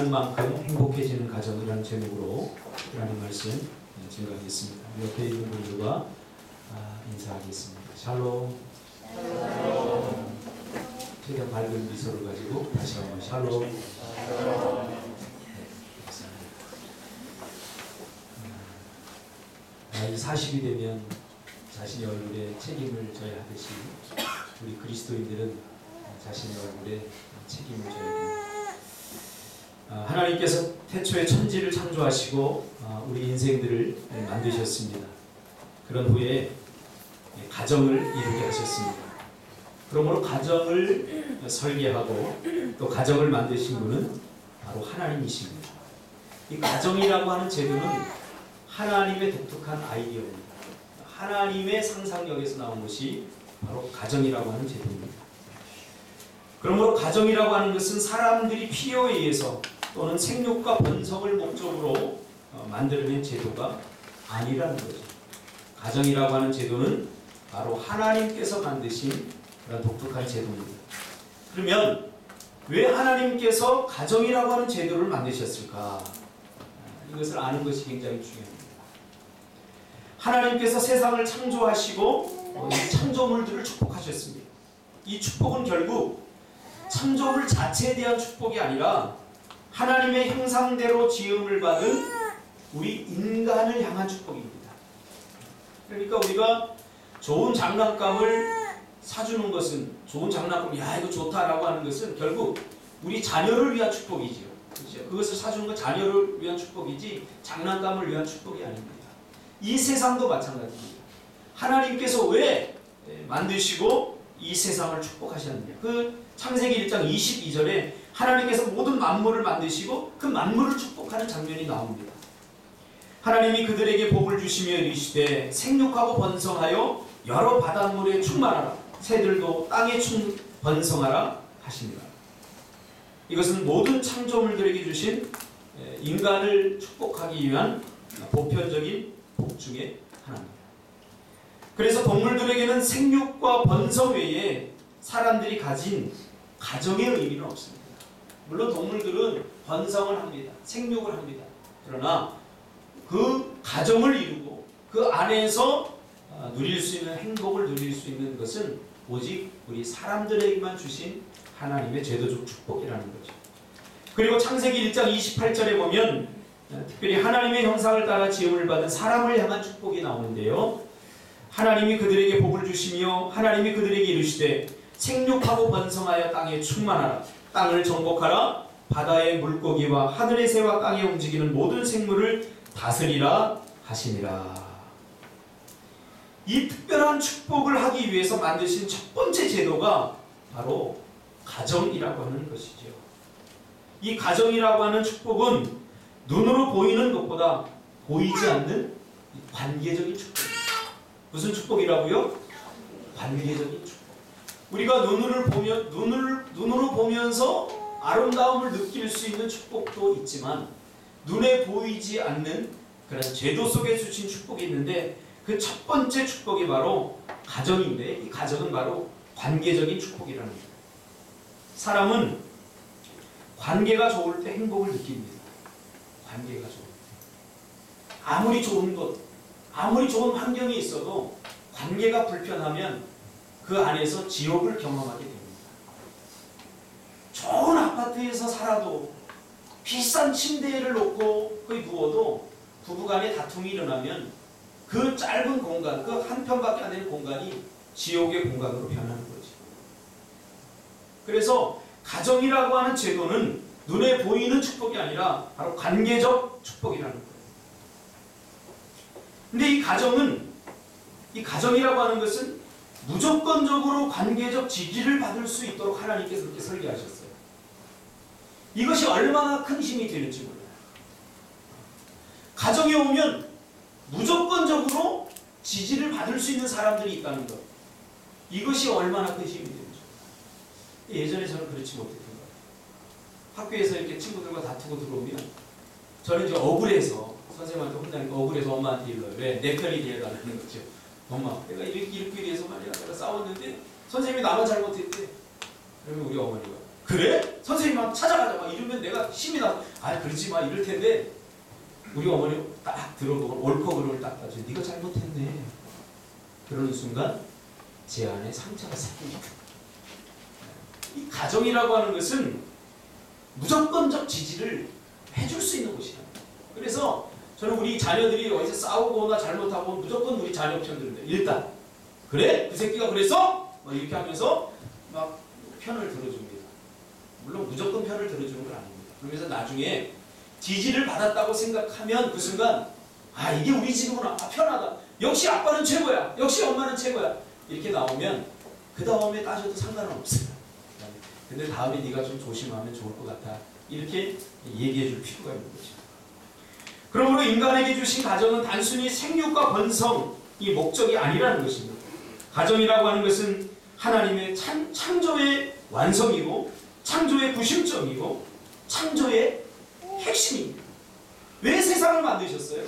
사랑하는 만큼 행복해지는 가정이라는 제목으로 하나님 말씀 증거하겠습니다. 옆에 있는 분들과 인사하겠습니다. 샬롬. 최대한 밝은 미소를 가지고 다시 한번 샬롬. 나이 40이 되면 자신의 얼굴에 책임을 져야 하듯이 우리 그리스도인들은 자신의 얼굴에 책임을 져야 됩니다. 하나님께서 태초에 천지를 창조하시고 우리 인생들을 만드셨습니다. 그런 후에 가정을 이루게 하셨습니다. 그러므로 가정을 설계하고 또 가정을 만드신 분은 바로 하나님이십니다. 이 가정이라고 하는 제도는 하나님의 독특한 아이디어입니다. 하나님의 상상력에서 나온 것이 바로 가정이라고 하는 제도입니다. 그러므로 가정이라고 하는 것은 사람들이 필요에 의해서 또는 생육과 번성을 목적으로 만들어낸 제도가 아니라는 거죠. 가정이라고 하는 제도는 바로 하나님께서 만드신 그런 독특한 제도입니다. 그러면 왜 하나님께서 가정이라고 하는 제도를 만드셨을까? 이것을 아는 것이 굉장히 중요합니다. 하나님께서 세상을 창조하시고 이 창조물들을 축복하셨습니다. 이 축복은 결국 창조물 자체에 대한 축복이 아니라 하나님의 형상대로 지음을 받은 우리 인간을 향한 축복입니다. 그러니까 우리가 좋은 장난감을 사주는 것은, 좋은 장난감, 야 이거 좋다라고 하는 것은 결국 우리 자녀를 위한 축복이지요. 그렇죠? 그것을 사주는 건 자녀를 위한 축복이지 장난감을 위한 축복이 아닙니다. 이 세상도 마찬가지입니다. 하나님께서 왜 만드시고 이 세상을 축복하셨느냐. 그 창세기 1장 22절에 하나님께서 모든 만물을 만드시고 그 만물을 축복하는 장면이 나옵니다. 하나님이 그들에게 복을 주시며 이르시되 생육하고 번성하여 여러 바닷물에 충만하라. 새들도 땅에 번성하라 하십니다. 이것은 모든 창조물들에게 주신 인간을 축복하기 위한 보편적인 복 중에 하나입니다. 그래서 동물들에게는 생육과 번성 외에 사람들이 가진 가정의 의미는 없습니다. 물론 동물들은 번성을 합니다. 생육을 합니다. 그러나 그 가정을 이루고 그 안에서 누릴 수 있는 행복을 누릴 수 있는 것은 오직 우리 사람들에게만 주신 하나님의 제도적 축복이라는 거죠. 그리고 창세기 1장 28절에 보면 특별히 하나님의 형상을 따라 지음을 받은 사람을 향한 축복이 나오는데요. 하나님이 그들에게 복을 주시며 하나님이 그들에게 이르시되 생육하고 번성하여 땅에 충만하라. 땅을 정복하라. 바다의 물고기와 하늘의 새와 땅에 움직이는 모든 생물을 다스리라 하시니라. 이 특별한 축복을 하기 위해서 만드신 첫 번째 제도가 바로 가정이라고 하는 것이죠. 이 가정이라고 하는 축복은 눈으로 보이는 것보다 보이지 않는 관계적인 축복입니다. 무슨 축복이라고요? 관계적인 축복. 우리가 눈으로 보면서 아름다움을 느낄 수 있는 축복도 있지만 눈에 보이지 않는 그런 제도 속에 주신 축복이 있는데 그 첫 번째 축복이 바로 가정인데 이 가정은 바로 관계적인 축복이라는 거예요. 사람은 관계가 좋을 때 행복을 느낍니다. 관계가 좋을 때. 아무리 좋은 것, 아무리 좋은 환경이 있어도 관계가 불편하면 그 안에서 지옥을 경험하게 됩니다. 좋은 아파트에서 살아도 비싼 침대를 놓고 거기 누워도 부부간에 다툼이 일어나면 그 짧은 공간, 그 한 편밖에 안 되는 공간이 지옥의 공간으로 변하는 거죠. 그래서 가정이라고 하는 제도는 눈에 보이는 축복이 아니라 바로 관계적 축복이라는 거예요. 근데 이 가정이라고 하는 것은 무조건적으로 관계적 지지를 받을 수 있도록 하나님께서 그렇게 설계하셨어요. 이것이 얼마나 큰 힘이 되는지 몰라요. 가정에 오면 무조건적으로 지지를 받을 수 있는 사람들이 있다는 것. 이것이 얼마나 큰 힘이 되는지. 예전에 저는 그렇지 못했던 것 같아요. 학교에서 이렇게 친구들과 다투고 들어오면 저는 이제 억울해서 선생님한테 혼나니까 억울해서 엄마한테 일러요. 왜? 내 편이 되어달라는 거죠. 엄마, 내가 이렇게 돼서 말이야. 내가 싸웠는데 선생님이 나만 잘못했대. 그러면 우리 어머니가 그래? 선생님한테 찾아가자 막 이러면 내가 힘이 나서 그러지 마 이럴 텐데 우리 어머니 딱 들어보고 옳고 그름을 딱 따져. 네가 잘못했네. 그러는 순간 제 안에 상처가 생깁니다. 이 가정이라고 하는 것은 무조건적 지지를 해줄 수 있는 곳이야. 그래서 저는 우리 자녀들이 어디서 싸우거나 잘못하고 무조건 우리 자녀 편들는데 일단 그래? 그 새끼가 그랬어? 막 이렇게 하면서 막 편을 들어줍니다. 물론 무조건 편을 들어주는 건 아닙니다. 그러면서 나중에 지지를 받았다고 생각하면 그 순간 이게 우리 집이구나. 편하다. 역시 아빠는 최고야. 역시 엄마는 최고야. 이렇게 나오면 그 다음에 따져도 상관은 없어요. 근데 다음에 네가 좀 조심하면 좋을 것 같아. 이렇게 얘기해 줄 필요가 있는 거죠. 그러므로 인간에게 주신 가정은 단순히 생육과 번성이 목적이 아니라는 것입니다. 가정이라고 하는 것은 하나님의 창조의 완성이고 창조의 구심점이고 창조의 핵심입니다. 왜 세상을 만드셨어요?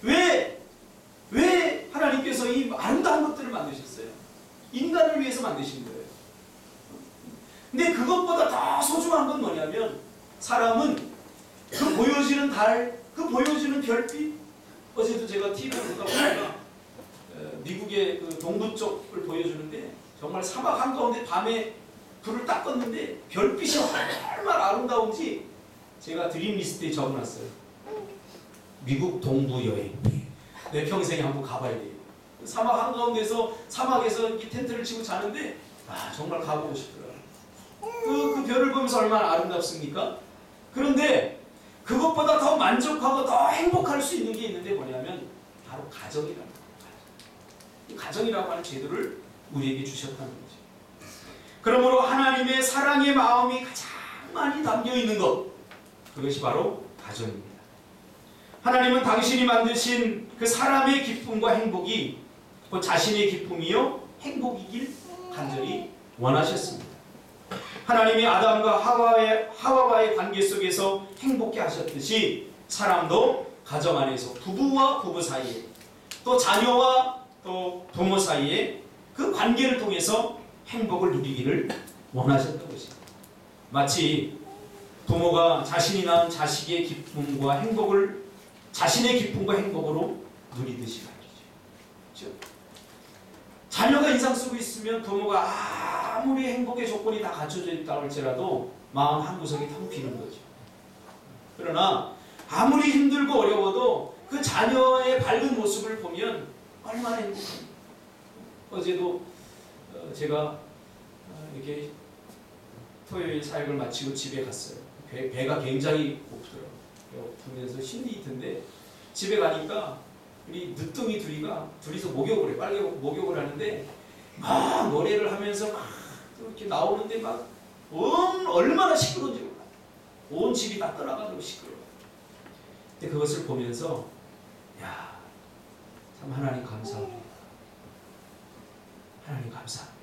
왜 하나님께서 이 아름다운 것들을 만드셨어요? 인간을 위해서 만드신 거예요. 근데 그것보다 더 소중한 건 뭐냐면 사람은 그 보여지는 달, 그 보여지는 별빛. 어제도 제가 TV를 보다 보니까 미국의 그 동부 쪽을 보여주는데 정말 사막 한가운데 밤에 불을 딱 껐는데 별빛이 얼마나 아름다운지 제가 드림리스트에 적어놨어요. 미국 동부 여행. 내 평생에 한번 가봐야 돼요. 사막 한가운데서 사막에서 이 텐트를 치고 자는데 정말 가보고 싶더라고요. 그 별을 보면서 얼마나 아름답습니까? 그런데 그것보다 더 만족하고 더 행복할 수 있는 게 있는데 뭐냐면 바로 가정이라는 거예요. 가정이라고 하는 제도를 우리에게 주셨다는 거죠. 그러므로 하나님의 사랑의 마음이 가장 많이 담겨있는 것, 그것이 바로 가정입니다. 하나님은 당신이 만드신 그 사람의 기쁨과 행복이 그 자신의 기쁨이요 행복이길 간절히 원하셨습니다. 하나님이 아담과 하와와의 관계 속에서 행복해 하셨듯이 사람도 가정 안에서 부부와 부부 사이에 또 자녀와 또 부모 사이에 그 관계를 통해서 행복을 누리기를 원하셨던 것입니다. 마치 부모가 자신이 낳은 자식의 기쁨과 행복을 자신의 기쁨과 행복으로 누리듯이 말이죠. 그렇죠? 자녀가 인상 쓰고 있으면 부모가 아무리 행복의 조건이 다 갖춰져 있다고 할지라도 마음 한구석이 텅 비는 거죠. 그러나 아무리 힘들고 어려워도 그 자녀의 밝은 모습을 보면 얼마나 행복합니까? 어제도 제가 이렇게 토요일 사역을 마치고 집에 갔어요. 배가 굉장히 고프더라고요. 고프면서 힘이 있던데 집에 가니까 우리 늦둥이 둘이서 목욕을 해. 빨리 목욕을 하는데 막 노래를 하면서 막 이렇게 나오는데 막 얼마나 시끄러운지 몰라요. 온 집이 다 떠나가지고 시끄러워요. 근데 그것을 보면서 참 하나님 감사합니다. 하나님 감사합니다.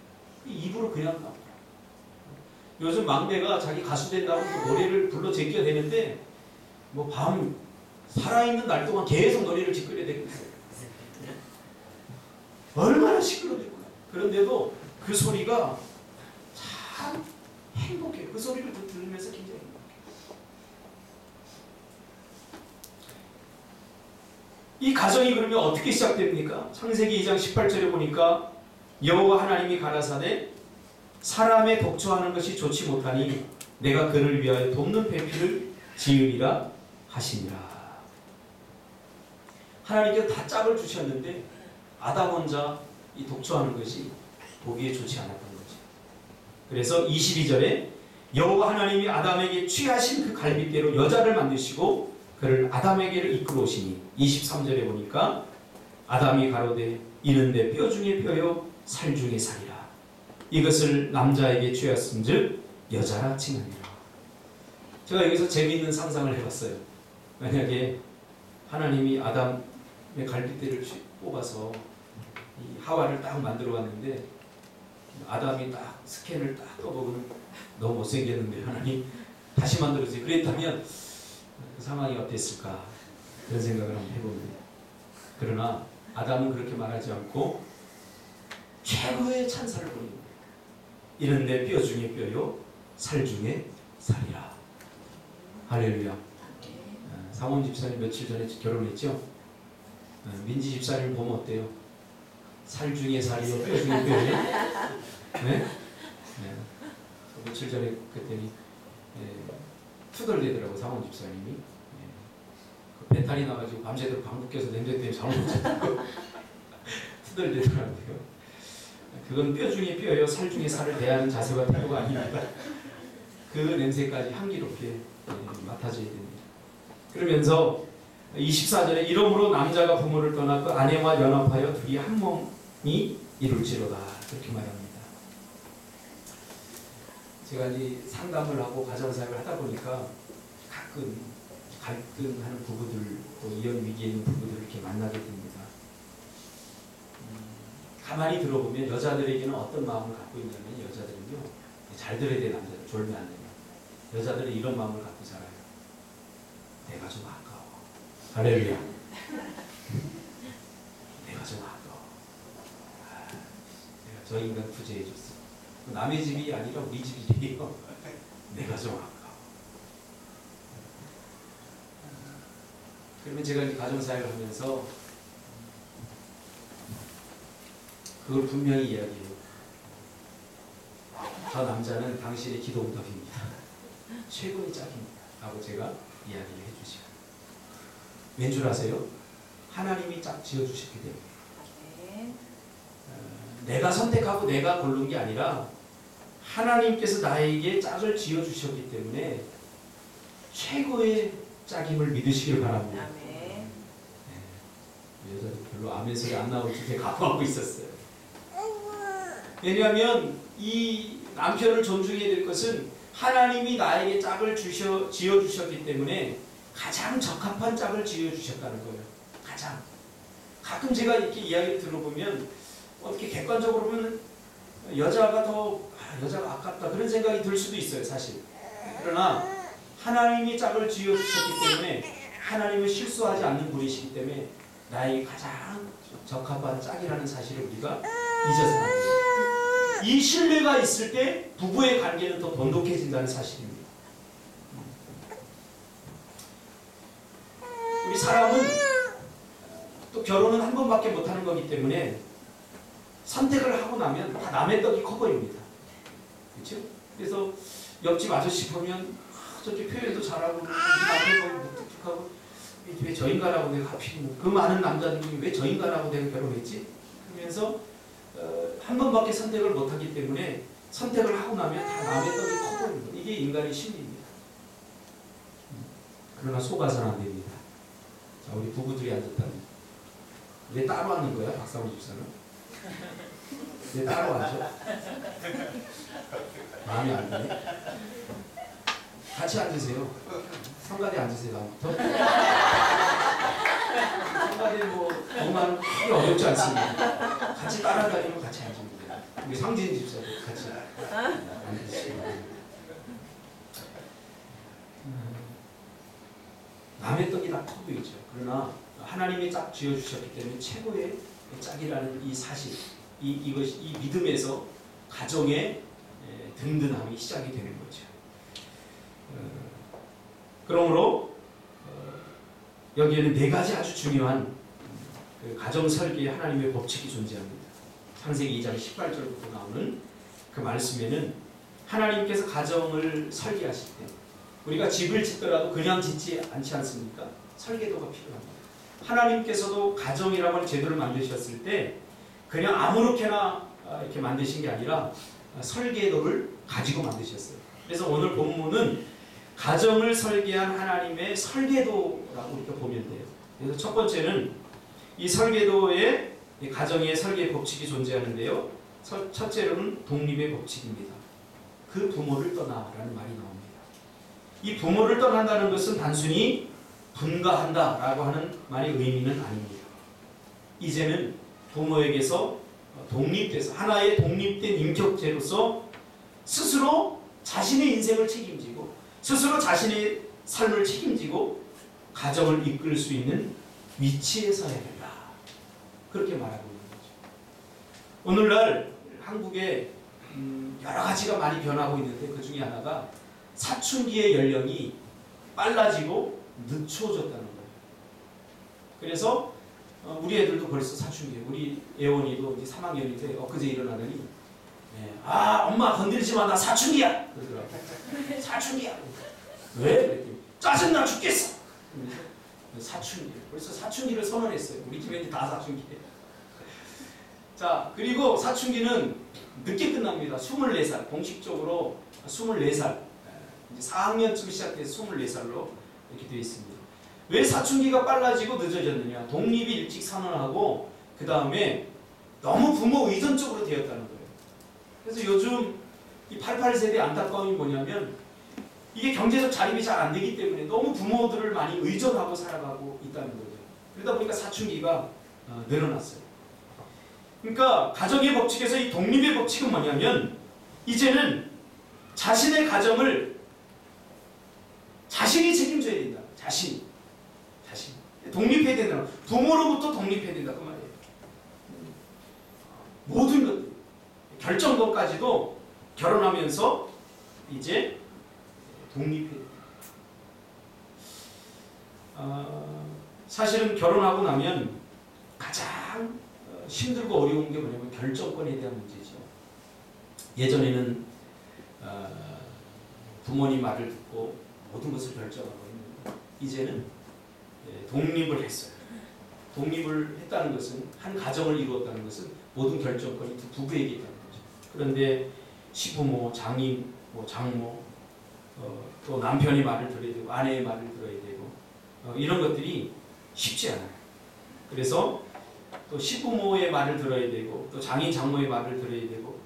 입으로 그냥 나오더라고요. 요즘 막내가 자기 가수 된다고 노래를 불러 제껴야 되는데 뭐 밤 살아있는 날 동안 계속 노래를 짓거려야 되고 있어요. 얼마나 시끄러운지 몰라요. 그런데도 그 소리가 참 행복해요. 그 소리를 들으면서 굉장히 행복해요. 이 가정이 그러면 어떻게 시작됩니까? 창세기 2장 18절에 보니까 여호와 하나님이 가라사대 사람의 독초하는 것이 좋지 못하니 내가 그를 위하여 돕는 배필을 지으리라 하시니라. 하나님께서 다 짝을 주셨는데 아담 혼자 이 독초하는 것이 보기에 좋지 않았던 거죠. 그래서 22절에 여호와 하나님이 아담에게 취하신 그 갈빗대로 여자를 만드시고 그를 아담에게를 이끌어 오시니 23절에 보니까 아담이 가로되 이는 내 뼈 중에 뼈요 살 중에 살이라. 이것을 남자에게 취하였은즉 여자라 칭하니라. 제가 여기서 재미있는 상상을 해봤어요. 만약에 하나님이 아담의 갈빗대를 뽑아서 이 하와를 딱 만들어 왔는데 아담이 딱 스캔을 딱 떠보고는 너무 못생겼는데 하나님 다시 만들어주세요. 그랬다면 그 상황이 어땠을까 그런 생각을 한번 해봅니다. 그러나 아담은 그렇게 말하지 않고 최고의 찬사를 보냅니다. 이는 내 뼈 중에 뼈요 살 중에 살이라. 할렐루야. 상원 집사님 며칠 전에 결혼했죠? 민지 집사님 보면 어때요? 살 중에 살이요, 뼈 중에 뼈예요? 네? 네. 며칠 전에 그랬더니 투덜대더라고 상원 집사님이. 그 배탈이 나가지고 밤새도록 방귀 껴서 냄새 때문에 잠을 못 자고 투덜대더라고요. 그건 뼈 중에 뼈예요, 살 중에 살을 대하는 자세와 태도가 아닙니다. 그 냄새까지 향기롭게 맡아줘야 됩니다. 그러면서 24절에 이러므로 남자가 부모를 떠나 그 아내와 연합하여 둘이 한 몸이 이룰지로다, 그렇게 말합니다. 제가 이제 상담을 하고 가정사역을 하다 보니까 가끔 갈등하는 부부들, 또 이혼 위기에 있는 부부들을 이렇게 만나게 됩니다. 가만히 들어보면 여자들에게는 어떤 마음을 갖고 있냐면, 여자들은요, 잘 들어야 돼. 남자들 졸면 안 돼요. 여자들은 이런 마음을 갖고 살아요. 내가 좀 아까워. 할렐루야. 내가 좀 아까워. 내가 저 인간 구제해줬어. 남의 집이 아니라 우리 집이에요. 내가 좀 아까워. 그러면 제가 이제 가정사역을 하면서 그걸 분명히 이야기해요. 저 남자는 당신의 기도 응답입니다. 최고의 짝입니다. 라고 제가 이야기를 해주시고. 왠 줄 아세요? 하나님이 짝 지어주셨기 때문에. 내가 선택하고 내가 고른 게 아니라 하나님께서 나에게 짝을 지어주셨기 때문에 최고의 짝임을 믿으시길 바랍니다. 네. 여자들 별로 아멘 소리 안 나올 줄 각오하고 있었어요. 왜냐하면 이 남편을 존중해야 될 것은 하나님이 나에게 짝을 지어주셨기 때문에 가장 적합한 짝을 지어주셨다는 거예요. 가장. 가끔 제가 이렇게 이야기를 들어보면 어떻게 객관적으로 보면 여자가 아깝다 그런 생각이 들 수도 있어요, 사실. 그러나 하나님이 짝을 지어주셨기 때문에 하나님은 실수하지 않는 분이시기 때문에 나에게 가장 적합한 짝이라는 사실을 우리가 잊어서는 안 돼요. 이 신뢰가 있을 때 부부의 관계는 더 돈독해진다는 사실입니다. 우리 사람은 또 결혼은 한 번밖에 못하는 거기 때문에 선택을 하고 나면 다 남의 떡이 커 보입니다. 그렇죠? 그래서 옆집 아저씨 보면 저렇게 표현도 잘하고 남편 보면 묵직하고 왜 저 인간하고 내가 하필이면 그 많은 남자들이 왜 저 인간하고 내가 결혼했지? 그러면서 한 번밖에 선택을 못하기 때문에 선택을 하고 나면 다 남의 떡이 커 보입니다. 이게 인간의 심리입니다. 그러나 속아서는 안 됩니다. 자, 우리 부부들이 앉았다니. 왜 따로 앉는 거야, 박사모 집사는? 왜 따로 앉아? 마음이 안 드네. 같이 앉으세요. 성가대 앉으세요, 다음부터. 성가대 뭐 정말 크게 어렵지 않습니다. 같이 따라다니면 같이 앉으면 돼요. 우리 상진 집사도 같이 앉으시고. 남의 떡이 다 커 보이죠. 그러나 하나님이 짝 지어주셨기 때문에 최고의 짝이라는 이 사실, 이 믿음에서 가정의 든든함이 시작이 되는 거죠. 그러므로 여기에는 네 가지 아주 중요한 그 가정 설계의 하나님의 법칙이 존재합니다. 창세기 2장 18절부터 나오는 그 말씀에는 하나님께서 가정을 설계하실 때 우리가 집을 짓더라도 그냥 짓지 않지 않습니까? 설계도가 필요합니다. 하나님께서도 가정이라고 제도를 만드셨을 때 그냥 아무렇게나 이렇게 만드신 게 아니라 설계도를 가지고 만드셨어요. 그래서 오늘 본문은 가정을 설계한 하나님의 설계도라고 이렇게 보면 돼요. 그래서 첫 번째는 이 설계도에 가정의 설계 법칙이 존재하는데요. 첫째로는 독립의 법칙입니다. 그 부모를 떠나라는 말이 나옵니다. 이 부모를 떠난다는 것은 단순히 분가한다라고 하는 말의 의미는 아닙니다. 이제는 부모에게서 독립돼서 하나의 독립된 인격체로서 스스로 자신의 인생을 책임지고 스스로 자신의 삶을 책임지고 가정을 이끌 수 있는 위치에 서야 된다. 그렇게 말하고 있는 거죠. 오늘날 한국에 여러 가지가 많이 변하고 있는데 그 중에 하나가 사춘기의 연령이 빨라지고 늦춰졌다는 거예요. 그래서 우리 애들도 벌써 사춘기. 우리 예원이도 이제 3학년인데 엊그제 일어나더니 아 엄마 건드리지 마 나 사춘기야 그러더라고. 사춘기야. 왜? 그랬더니 짜증나 죽겠어. 사춘기. 벌써 사춘기를 선언했어요. 우리 집에 이제 다 사춘기예요. 자 그리고 사춘기는 늦게 끝납니다. 24살 공식적으로 24살 이제 4학년쯤 시작돼서 24살로 이렇게 되어 있습니다. 왜 사춘기가 빨라지고 늦어졌느냐? 독립이 일찍 선언하고 그 다음에 너무 부모 의존적으로 되었다는 거예요. 그래서 요즘 이 88세대 안타까움이 뭐냐면 이게 경제적 자립이 잘 안 되기 때문에 너무 부모들을 많이 의존하고 살아가고 있다는 거죠. 그러다 보니까 사춘기가 늘어났어요. 그러니까 가정의 법칙에서 이 독립의 법칙은 뭐냐면 이제는 자신의 가정을 자신이 책임져야 된다. 자신. 독립해야 된다. 부모로부터 독립해야 된다. 그 말이에요. 모든 것들. 결정권까지도 결혼하면서 이제 독립해야 된다. 사실은 결혼하고 나면 가장 힘들고 어려운 게 뭐냐면 결정권에 대한 문제죠. 예전에는 부모님 말을 듣고 모든 것을 결정하고 있는데 이제는 독립을 했어요. 독립을 했다는 것은 한 가정을 이루었다는 것은 모든 결정권이 두 부부에게 있다는 거죠. 그런데 시부모, 장인, 장모, 또 남편의 말을 들어야 되고 아내의 말을 들어야 되고 이런 것들이 쉽지 않아요. 그래서 또 시부모의 말을 들어야 되고 또 장인, 장모의 말을 들어야 되고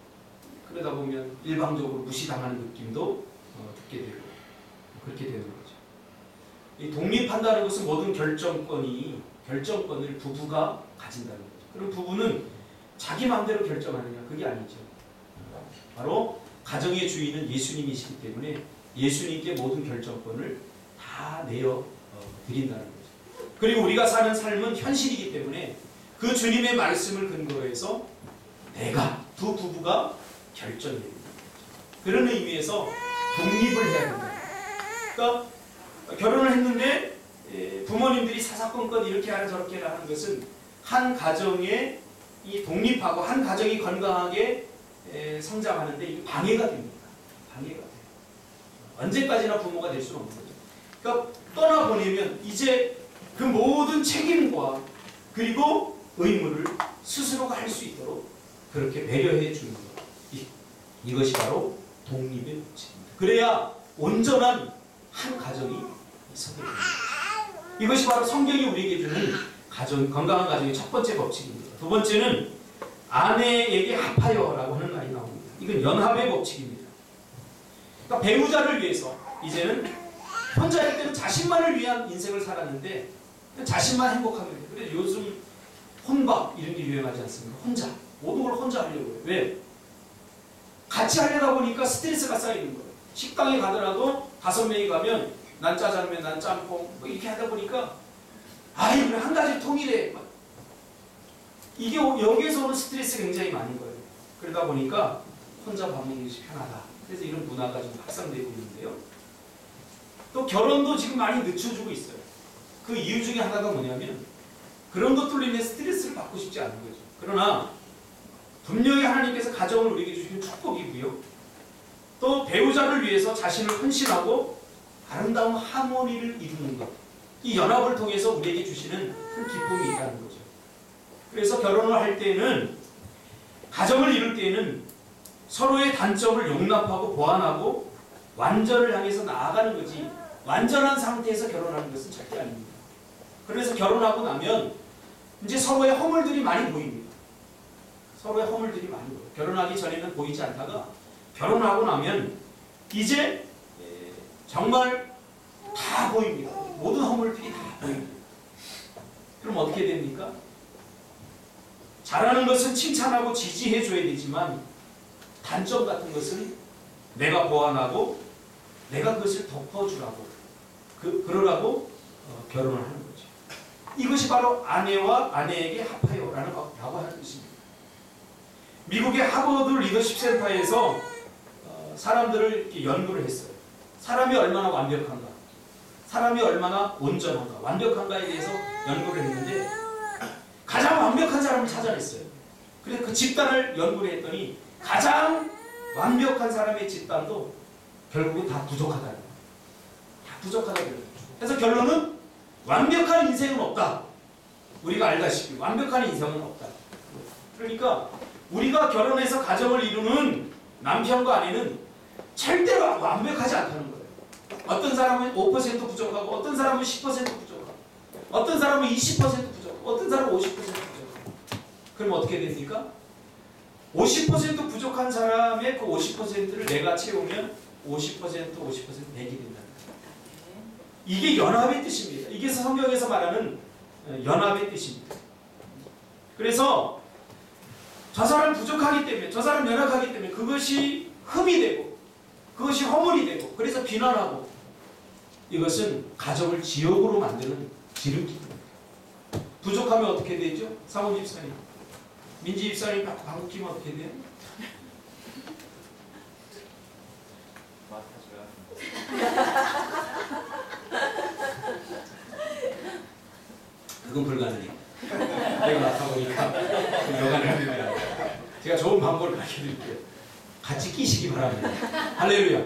그러다 보면 일방적으로 무시당하는 느낌도 듣게 되고 그렇게 되는 거죠. 이 독립한다는 것은 모든 결정권을 부부가 가진다는 거죠. 그럼 부부는 자기 마음대로 결정하느냐? 그게 아니죠. 바로 가정의 주인은 예수님이시기 때문에 예수님께 모든 결정권을 다 내어 드린다는 거죠. 그리고 우리가 사는 삶은 현실이기 때문에 그 주님의 말씀을 근거로 해서 두 부부가 결정해야 됩니다. 그런 의미에서 독립을 해야 된다. 그러니까 결혼을 했는데 부모님들이 사사건건 이렇게 하라 저렇게 하라 하는 것은 한 가정에 이 독립하고 한 가정이 건강하게 성장하는데 이 방해가 됩니다. 방해가 돼요. 언제까지나 부모가 될 수는 없는 거죠. 그러니까 떠나보내면 이제 그 모든 책임과 그리고 의무를 스스로가 할 수 있도록 그렇게 배려해 주는 것. 이것이 바로 독립의 법칙입니다. 그래야 온전한 한 가정이 있어야 됩니다. 이것이 바로 성경이 우리에게 주는 건강한 가정의 첫 번째 법칙입니다. 두 번째는 아내에게 합하여라고 하는 말이 나옵니다. 이건 연합의 법칙입니다. 그러니까 배우자를 위해서 이제는 혼자일 때는 자신만을 위한 인생을 살았는데 자신만 행복하게 돼요. 그래서 요즘 혼밥 이런 게 유행하지 않습니까? 혼자 모든 걸 혼자 하려고 해요. 왜? 같이 하려다 보니까 스트레스가 쌓이는 거예요. 식당에 가더라도 5명이 가면 난 짜장면, 난 짬뽕 이렇게 하다 보니까 아이 한 가지 통일해. 이게 여기에서 오는 스트레스가 굉장히 많은 거예요. 그러다 보니까 혼자 밥 먹는 것이 편하다. 그래서 이런 문화가 좀 확산되고 있는데요. 또 결혼도 지금 많이 늦춰주고 있어요. 그 이유 중에 하나가 뭐냐면 그런 것들로 인해 스트레스를 받고 싶지 않은 거죠. 그러나 분명히 하나님께서 가정을 우리에게 주시는 축복이고요. 또 배우자를 위해서 자신을 헌신하고 아름다운 하모니를 이루는 것. 이 연합을 통해서 우리에게 주시는 큰 기쁨이 있다는 거죠. 그래서 결혼을 할 때는 가정을 이룰 때는 서로의 단점을 용납하고 보완하고 완전을 향해서 나아가는 거지 완전한 상태에서 결혼하는 것은 절대 아닙니다. 그래서 결혼하고 나면 이제 서로의 허물들이 많이 보입니다. 서로의 허물들이 많이 보여요. 결혼하기 전에는 보이지 않다가 결혼하고 나면 이제 정말 다 보입니다. 모든 허물들이 다 보입니다. 그럼 어떻게 됩니까? 잘하는 것은 칭찬하고 지지해 줘야 되지만 단점 같은 것은 내가 보완하고 내가 그것을 덮어주라고 그러라고 결혼을 하는 거죠. 이것이 바로 아내와 아내에게 합하여라고 하는 것입니다. 미국의 하버드 리더십 센터에서 사람들을 이렇게 연구를 했어요. 사람이 얼마나 완벽한가, 사람이 얼마나 온전한가, 완벽한가에 대해서 연구를 했는데 가장 완벽한 사람을 찾아냈어요. 그래서 그 집단을 연구를 했더니 가장 완벽한 사람의 집단도 결국은 다 부족하다. 다 부족하다. 그래서 결론은 완벽한 인생은 없다. 우리가 알다시피 완벽한 인생은 없다. 그러니까 우리가 결혼해서 가정을 이루는 남편과 아내는 절대로 완벽하지 않다는 거예요. 어떤 사람은 5% 부족하고, 어떤 사람은 10% 부족하고, 어떤 사람은 20% 부족하고, 어떤 사람은 50% 부족하고. 그럼 어떻게 됩니까? 50% 부족한 사람의 그 50%를 내가 채우면 50% 50% 100이 된다는 거예요. 이게 연합의 뜻입니다. 이게 성경에서 말하는 연합의 뜻입니다. 그래서 저 사람 부족하기 때문에, 저 사람 연약하기 때문에 그것이 흠이 되고, 그것이 허물이 되고, 그래서 비난하고, 이것은 가정을 지옥으로 만드는 지름길입니다. 부족하면 어떻게 되죠? 사모 집사님, 민지 집사님 방귀 끼면 어떻게 돼요? 그건 불가능해요. 내가 맡아보니까 여간을 합니다. 제가 좋은 방법을 가르쳐드릴게요. 같이 끼시기 바랍니다. 할렐루야.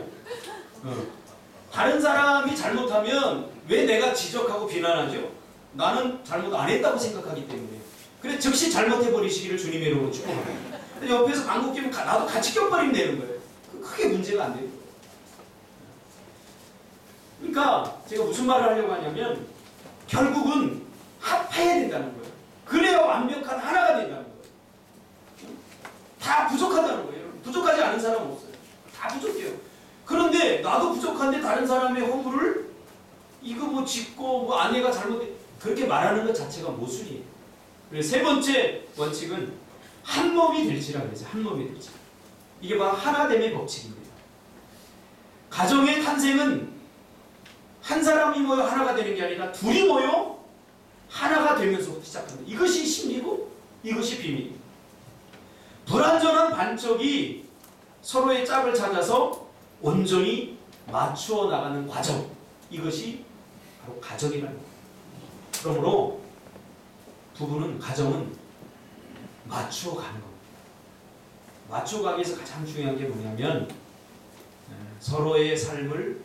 다른 사람이 잘못하면 왜 내가 지적하고 비난하죠? 나는 잘못 안 했다고 생각하기 때문에. 그래서 즉시 잘못해버리시기를 주님의 이름으로 축복합니다. 옆에서 방귀 끼면 나도 같이 껴버리면 되는 거예요. 크게 문제가 안 돼요. 그러니까 제가 무슨 말을 하려고 하냐면 결국은 합해야 된다는 거예요. 그래야 완벽한 하나가 된다는 거예요. 다 부족하다는 거예요. 부족하지 않은 사람은 없어요. 다 부족해요. 그런데 나도 부족한데 다른 사람의 허물을 이거 뭐 짚고 뭐 아내가 잘못해 그렇게 말하는 것 자체가 모순이에요. 그래서 세 번째 원칙은 한 몸이 될지라 그래서 한 몸이 될지. 이게 바로 하나됨의 법칙입니다. 가정의 탄생은 한 사람이 모여 하나가 되는 게 아니라 둘이 모여 하나가 되면서부터 시작합니다. 이것이 심리고 이것이 비밀입니다. 불완전한 반쪽이 서로의 짝을 찾아서 온전히 맞추어 나가는 과정, 이것이 바로 가정이라는 겁니다. 그러므로 부부는, 가정은 맞추어 가는 겁니다. 맞추어 가기 위해서 가장 중요한 게 뭐냐면 서로의 삶을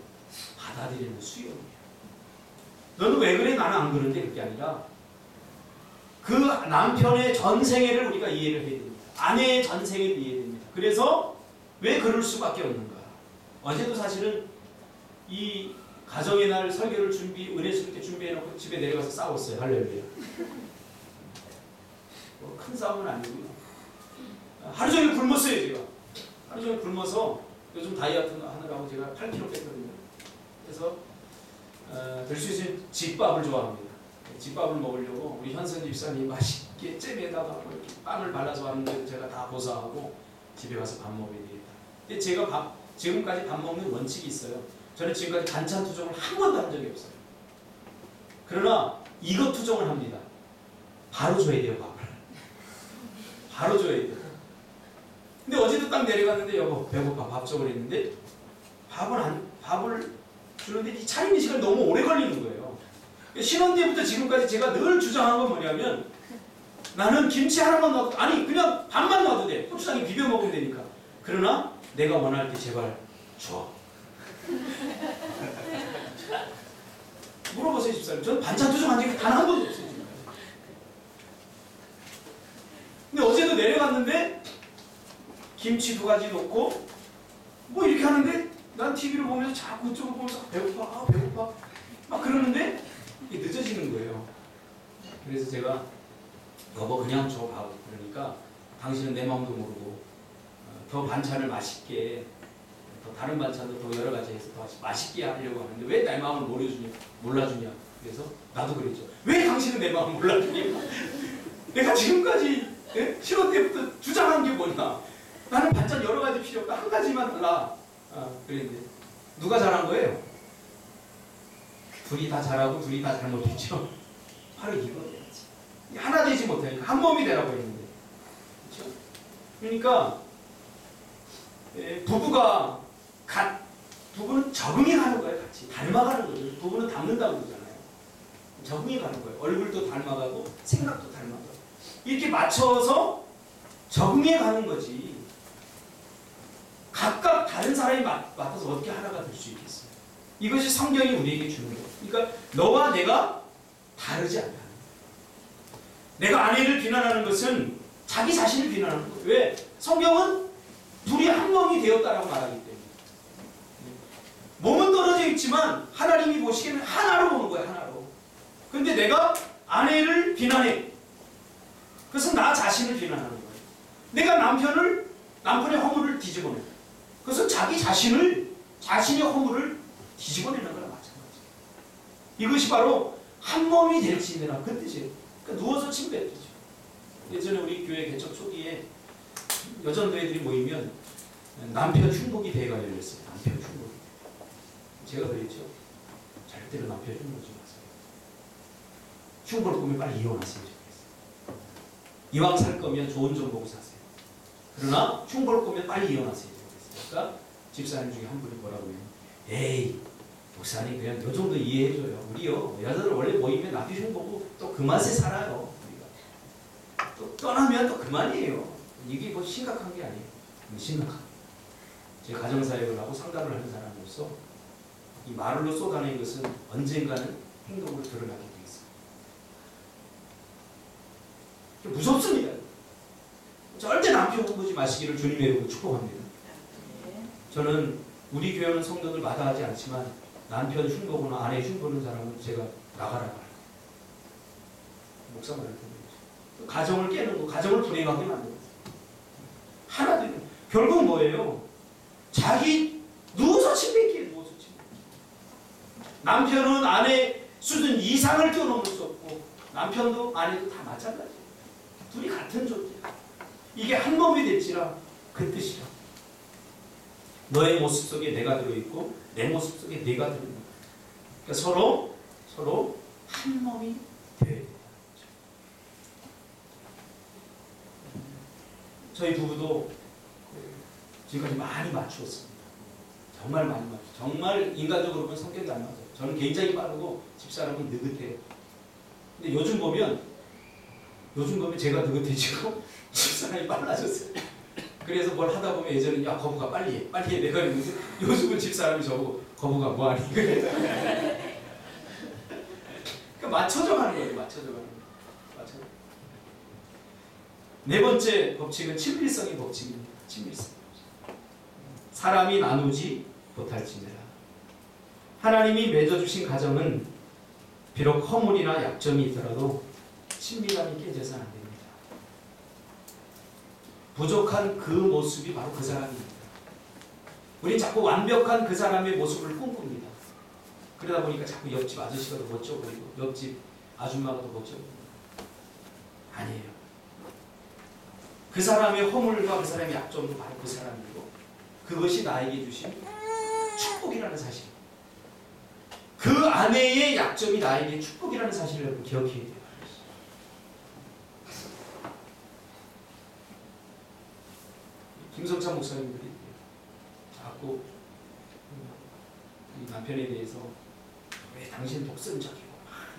받아들이는 수용이에요. 너는 왜 그래? 나는 안 그런데. 그게 아니라 그 남편의 전생애를 우리가 이해를 해야 됩니다. 아내의 전생애를 이해해야 됩니다. 그래서 왜 그럴 수밖에 없는가? 어제도 사실은 이 가정의 날 설교를 은혜스럽게 준비해놓고 집에 내려가서 싸웠어요. 할렐루야. 큰 싸움은 아니고요. 하루 종일 굶었어요. 제가 하루 종일 굶어서 요즘 다이어트 하느라고 제가 8kg 뺐거든요. 그래서 될 수 있으면 집밥을 좋아합니다. 집밥을 먹으려고 우리 현선 집사님 맛있게 잼에다가 뭐 이렇게 빵을 발라서 왔는데 제가 다 고사하고 집에 가서 밥 먹어야 되겠다. 근데 제가 지금까지 밥 먹는 원칙이 있어요. 저는 지금까지 반찬 투정을 한 번도 한 적이 없어요. 그러나 이것 투정을 합니다. 바로 줘야 돼요, 밥을. 바로 줘야 돼요. 근데 어제도 딱 내려갔는데 여보 배고파 밥 줘 그랬는데 밥을 주는데 이 차리는 시간이 너무 오래 걸리는 거예요. 신혼 때부터 지금까지 제가 늘 주장한 건 뭐냐면 나는 김치 하나만 넣어도 아니 그냥 밥만 넣어도 돼. 고추장에 비벼 먹으면 되니까. 그러나 내가 원할 때 제발 줘. 물어보세요 집사님. 저는 반찬 투정한 적이 단 한 번도 없어요. 지금까지. 근데 어제도 내려갔는데 김치 2가지 넣고 뭐 이렇게 하는데 난 TV를 보면서 자꾸 그쪽을 보면서 배고파 배고파 막 그러는데 이게 늦어지는 거예요. 그래서 제가 여보 그냥 줘 봐. 그러니까 당신은 내 마음도 모르고 더 반찬을 맛있게 더 다른 반찬도 더 여러 가지 해서 더 맛있게 하려고 하는데 왜 내 마음을 몰라주냐. 그래서 나도 그랬죠. 왜 당신은 내 마음을 몰라주냐. 내가 지금까지 신혼 때부터 주장한 게 뭐냐. 나는 반찬 여러 가지 필요 없다. 한 가지만 달라. 그랬는데 누가 잘한 거예요? 둘이 다 잘하고 둘이 다 잘못했죠. 바로 이거였지. 하나 되지 못하니까 한 몸이 되라고 했는데, 그렇죠? 그러니까 부부는 적응해 가는 거예요. 같이 닮아가는 거죠. 부부는 닮는다고 그러잖아요. 적응해 가는 거예요. 얼굴도 닮아가고 생각도 닮아가고 이렇게 맞춰서 적응해 가는 거지. 각각 다른 사람이 맡아서 어떻게 하나가 될 수 있겠어요? 이것이 성경이 우리에게 주는 거예요. 그러니까 너와 내가 다르지 않다. 내가 아내를 비난하는 것은 자기 자신을 비난하는 거예요. 왜? 성경은 둘이 한 몸이 되었다라고 말하기 때문에. 몸은 떨어져 있지만 하나님이 보시기에는 하나로 보는 거예요. 하나로. 근데 내가 아내를 비난해. 그것은 나 자신을 비난하는 거예요. 내가 남편의 허물을 뒤집어내. 그것은 자신의 허물을 뒤집어내는 거랑 마찬가지예요. 이것이 바로 한 몸이 될지니라 그 뜻이에요. 그러니까 누워서 침 뱉듯이. 예전에 우리 교회 개척 초기에 여전도회들이 모이면 남편 흉복이 대회가 열렸어요. 남편 흉복. 제가 그랬죠. 절대로 남편 흉보지 마세요. 흉보를 보면 빨리 이혼하세요. 이왕 살 거면 좋은 점 보고 사세요. 그러나 흉보를 보면 빨리 이혼하세요. 그러니까 집사님 중에 한 분이 뭐라고 해요? 에이 목사님 그냥 요 정도 이해해줘요. 우리요 여자들 원래 모이면 남편 흉보고 또 그 맛에 살아요. 우리가 또 떠나면 또 그만이에요. 이게 뭐 심각한 게 아니에요. 심각한. 제 가정사역을 하고 상담을 하는 사람으로서 이 말로 쏟아낸 것은 언젠가는 행동으로 드러나게 돼 있어요. 무섭습니다. 절대 남편 흉보지 마시기를 주님의 이름으로 축복합니다. 저는 우리 교회는 성도들 마다하지 않지만 남편 흉보거나 아내 흉보는 사람은 제가 나가라고 할 거예요. 목사 말을 듣는 거죠. 가정을 깨는 거, 가정을 불행하게 만드는 거죠. 하나 되는 결국 뭐예요? 자기 누워서 침 뱉기에 누워서 침 뱉기. 남편은 아내 수준 이상을 뛰어넘을 수 없고 남편도 아내도 다 마찬가지예요. 둘이 같은 존재야. 이게 한 몸이 될지라 그 뜻이야. 너의 모습 속에 내가 들어있고 내 모습 속에 내가 들어있는 거야. 그러니까 서로 한 몸이 되어야 돼요. 저희 부부도 지금까지 많이 맞추었습니다. 정말 많이 맞추었어요. 정말 인간적으로 보면 성격이 안 맞아요. 저는 굉장히 빠르고 집사람은 느긋해요. 근데 요즘 보면 제가 느긋해지고 집사람이 빨라졌어요. 그래서 뭘 하다 보면 예전에 야 거부가 빨리 해 내가 이러는데 요즘은 집사람이 저보고 거부가 뭐하니 그래. 그러니까 맞춰져 가는 거예요. 맞춰져 가는 거예요. 네 번째 법칙은 친밀성의 법칙입니다. 친밀성. 사람이 나누지 못할지니라. 하나님이 맺어주신 가정은 비록 허물이나 약점이 있더라도 친밀함이 깨져서는 안 됩니다. 부족한 그 모습이 바로 그 사람입니다. 우린 자꾸 완벽한 그 사람의 모습을 꿈꿉니다. 그러다 보니까 자꾸 옆집 아저씨가 더 멋져 보이고 옆집 아줌마가 더 멋져 보이고 아니에요. 그 사람의 허물과 그 사람의 약점도 바로 그 사람이고 그것이 나에게 주신 축복이라는 사실. 그 아내의 약점이 나에게 축복이라는 사실을 여러분 기억해야 돼요. 김성찬 목사님들이 자꾸 이 남편에 대해서 왜 당신 독선적이고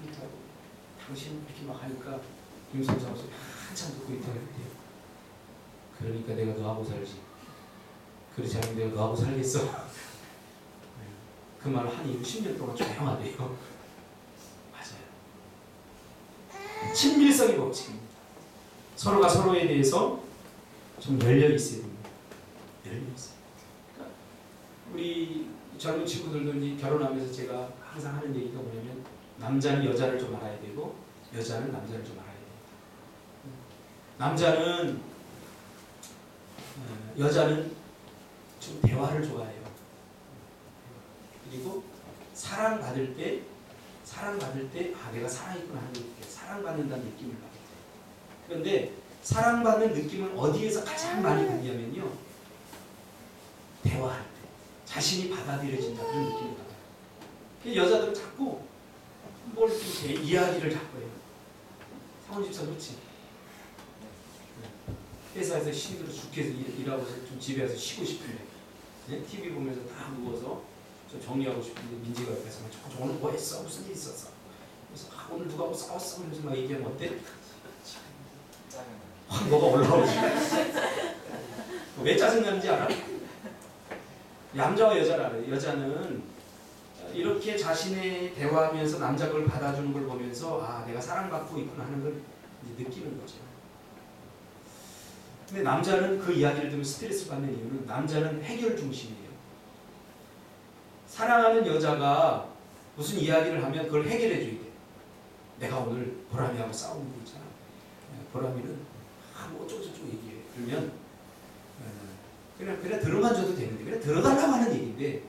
이렇게 하고 당신 이렇게 막 하니까 김성찬 목사님 한참 듣고 있다는데요. 그러니까 내가 너하고 살지. 그렇지 않으면 내가 너하고 살겠어. 그 말을 한 이후 10년 동안 조용하대요. 맞아요. 친밀성의 법칙입니다. 서로가 서로에 대해서 좀 열려 있어야 됩니다. 열려 있어요. 그러니까 우리 젊은 친구들도 이제 결혼하면서 제가 항상 하는 얘기가 뭐냐면 남자는 여자를 좀 알아야 되고 여자는 남자를 좀 알아야 됩니다. 여자는 좀 대화를 좋아해요. 그리고 사랑받을 때 내가 살아있구나 하는 느낌, 사랑받는다는 느낌을 받게 돼요. 그런데 사랑받는 느낌을 어디에서 가장 많이 받냐면요, 대화할 때 자신이 받아들여진다 그런 느낌을 받아요. 여자들은 자꾸 뭘 이렇게 이야기를 자꾸 해요. 상원 집사 그렇지? 회사에서 힘들어 죽겠어 일하고 좀 집에 와서 쉬고 싶은데 네? TV 보면서 다 누워서 좀 정리하고 싶은데 민지가 옆에서 저 오늘 뭐 했어? 무슨 일 있었어? 그래서 오늘 누가 뭐 싸웠어? 그러면서 막 얘기하면 어때? 확 뭐가 올라오지. 왜 짜증나는지 알아? 남자와 여자를 알아요. 여자는 이렇게 자신의 대화하면서 남자가 그걸 받아주는 걸 보면서 아 내가 사랑받고 있구나 하는 걸 이제 느끼는 거죠. 근데 남자는 그 이야기를 들으면 스트레스 받는 이유는 남자는 해결 중심이에요. 사랑하는 여자가 무슨 이야기를 하면 그걸 해결해 줘야 돼. 내가 오늘 보람이하고 싸우는 거 있잖아. 보람이는 뭐 어쩌고저쩌고 얘기해. 그러면 그냥 들어만 줘도 되는데 그냥 들어달라고 하는 얘기인데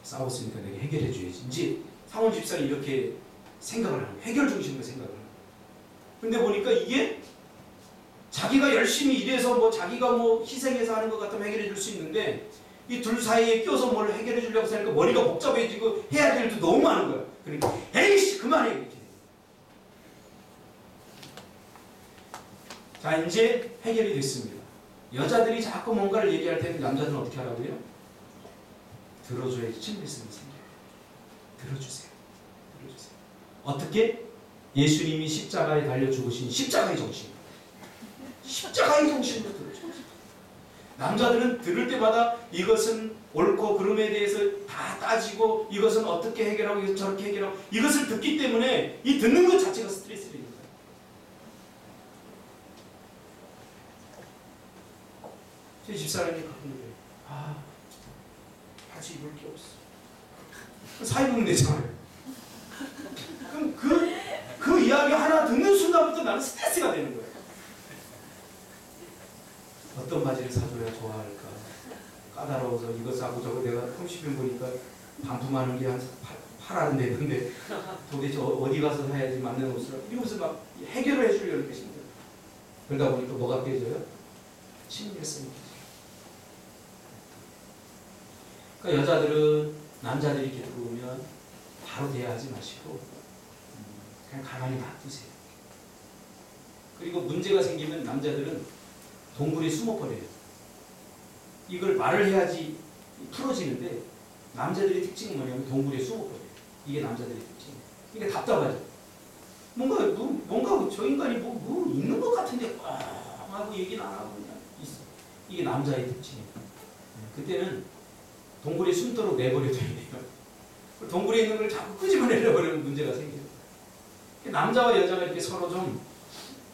싸웠으니까 내가 해결해 줘야지. 이제 상원 집사는 이렇게 생각을 하는 거예요. 해결 중심으로 생각을 하는 거예요. 근데 보니까 이게 자기가 열심히 일해서 뭐 자기가 뭐 희생해서 하는 것 같으면 해결해 줄 수 있는데 이 둘 사이에 껴서 뭘 해결해 주려고 하니까 머리가 복잡해지고 해야 될 일도 너무 많은 거야. 그러니까 에이씨 그만해 이렇게. 자 이제 해결이 됐습니다. 여자들이 자꾸 뭔가를 얘기할 때는 남자들은 어떻게 하라고요? 들어줘야지 친밀성이 생겨요. 들어주세요. 들어주세요. 어떻게? 예수님이 십자가에 달려 죽으신 십자가의 정신. 십자가의 정신으로 들어줘요. 남자들은 들을 때마다 이것은 옳고 그름에 대해서 다 따지고 이것은 어떻게 해결하고 이것은 저렇게 해결하고 이것을 듣기 때문에 이 듣는 것 자체가 스트레스를 입는 거예요. 제 집사람이 가끔 그래요. 아, 바지 입을 게 없어. 사 입으면 되잖아요. 그럼 그 이야기 하나 듣는 순간부터 나는 스트레스가 되는 거예요. 어떤 바지를 사줘야 좋아할까? 까다로워서 이거 사고 저거 내가 30분 보니까 반품하는 게 한 8안 되는데 도대체 어디 가서 사야지 맞는 옷을 이러면서 막 해결을 해주려는 것입니다. 그러다 보니까 뭐가 깨져요? 친밀성이 깨져요. 그러니까 여자들은 남자들이 이렇게 들어오면 바로 대화하지 마시고 그냥 가만히 놔두세요. 그리고 문제가 생기면 남자들은 동굴에 숨어버려요. 이걸 말을 해야지 풀어지는데 남자들의 특징이 뭐냐면 동굴에 숨어버려요. 이게 남자들의 특징이에요. 그러니까 답답하죠. 뭔가 저 인간이 뭐 있는 것 같은데 하고 얘기는 안 하고 그냥 있어. 이게 남자의 특징이에요. 그때는 동굴에 숨도록 내버려둬야 돼요. 동굴에 있는 걸 자꾸 끄집어내려 버리면 문제가 생겨요. 남자와 여자가 이렇게 서로 좀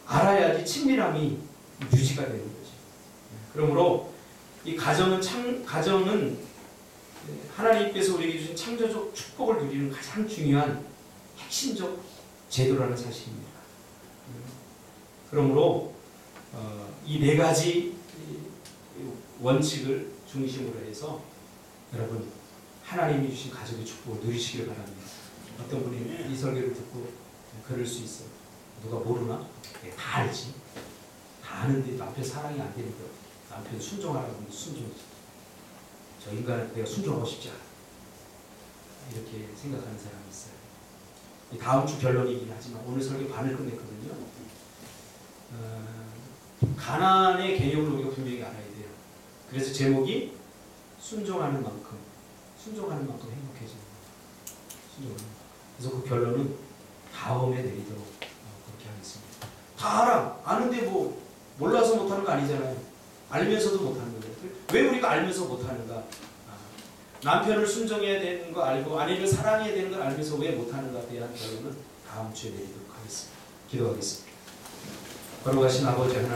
알아야지 친밀함이 유지가 되는 거죠. 그러므로 이 가정은 하나님께서 우리에게 주신 창조적 축복을 누리는 가장 중요한 핵심적 제도라는 사실입니다. 그러므로 이 네 가지 원칙을 중심으로 해서 여러분 하나님이 주신 가정의 축복을 누리시길 바랍니다. 어떤 분이 이 설교를 듣고 그럴 수 있어요. 누가 모르나? 다 알지. 다 아는데 남편 사랑이 안 되는 거. 남편 순종하라고 하면 순종이지. 저 인간은 내가 순종하고 싶지 않아. 이렇게 생각하는 사람이 있어요. 이 다음 주 결론이긴 하지만 오늘 설교 반을 끝냈거든요. 가난의 개념을 우리가 분명히 알아야 돼요. 그래서 제목이 순종하는 만큼 행복해지는 거예요. 그래서 그 결론은 다음에 내리도록 그렇게 하겠습니다. 다 알아. 아는데 뭐 몰라서 못하는 거 아니잖아요. 알면서도 못하는 거예요. 왜 우리가 알면서 못하는가? 남편을 순종해야 되는 거 알고 아내를 사랑해야 되는 걸 알면서 왜 못하는가에 대한 결론은 다음 주에 내리도록 하겠습니다. 기도하겠습니다. 거룩하신 아버지 하나님,